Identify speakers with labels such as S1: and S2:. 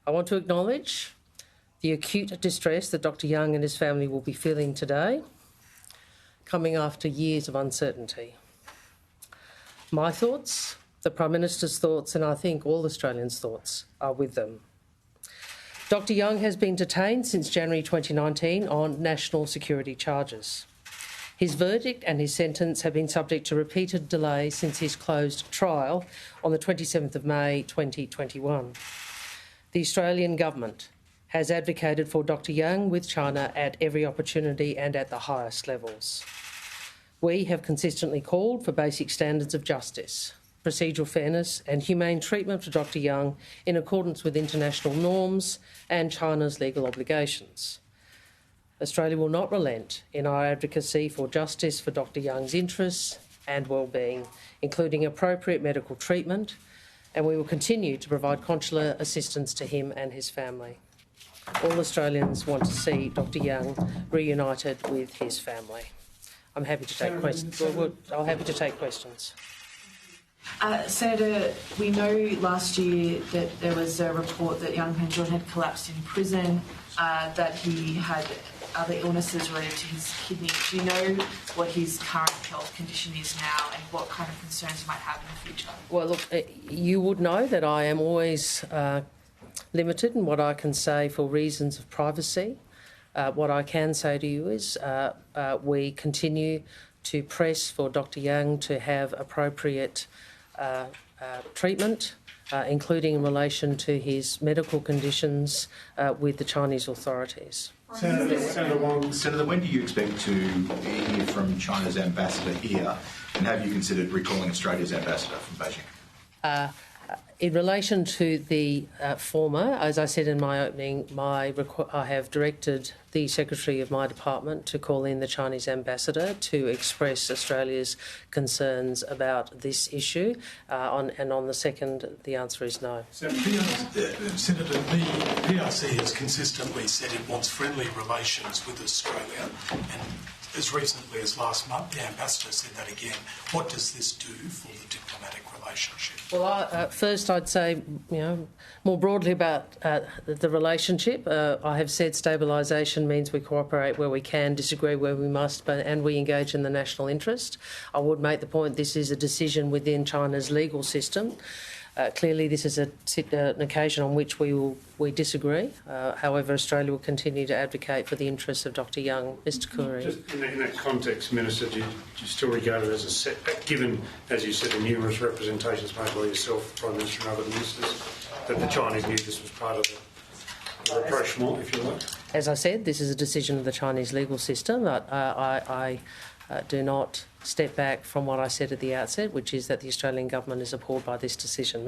S1: I want to acknowledge the acute distress that Dr Yang and his family will be feeling today, coming after years of uncertainty. My thoughts, the Prime Minister's thoughts, and I think all Australians' thoughts are with them. Dr Yang has been detained since January 2019 on national security charges. His verdict and his sentence have been subject to repeated delay since his closed trial on the 27th of May 2021. The Australian Government has advocated for Dr Yang with China at every opportunity and at the highest levels. We have consistently called for basic standards of justice, procedural fairness and humane treatment for Dr Yang in accordance with international norms and China's legal obligations. Australia will not relent in our advocacy for justice for Dr Yang's interests and well-being, including appropriate medical treatment, and we will continue to provide consular assistance to him and his family. All Australians want to see Dr Yang reunited with his family. I'm happy to take questions. I'm happy to take questions.
S2: Senator, we know last year that there was a report that Yang Hengjun had collapsed in prison, that he had other illnesses related to his kidney. Do you know what his current health condition is now and what kind of concerns you might have in the future? Well,
S1: look, you would know that I am always limited in what I can say for reasons of privacy. What I can say to you is we continue to press for Dr Yang to have appropriate treatment, including in relation to his medical conditions with the Chinese authorities.
S3: Senator Wong, Senator, when do you expect to hear from China's ambassador here, and have you considered recalling Australia's ambassador from Beijing?
S1: In relation to the former, as I said in my opening, I have directed the Secretary of my department to call in the Chinese ambassador to express Australia's concerns about this issue. And on the second, the answer is no.
S4: Senator, the PRC has consistently said it wants friendly relations with Australia, and as recently as last month, the ambassador said that again. What does this do for the diplomatic relationship?
S1: Well, first I'd say, more broadly about the relationship. I have said stabilisation means we cooperate where we can, disagree where we must, and we engage in the national interest. I would make the point this is a decision within China's legal system. Clearly, this is an occasion on which we disagree. However, Australia will continue to advocate for the interests of Dr Yang. Mr Koori.
S5: Just in that context, Minister, do you still regard it as a setback, given, as you said, the numerous representations made by yourself, Prime Minister and other ministers, that the Chinese knew this was part of the rapprochement, if you like?
S1: As I said, this is a decision of the Chinese legal system. But I do not step back from what I said at the outset, which is that the Australian Government is appalled by this decision.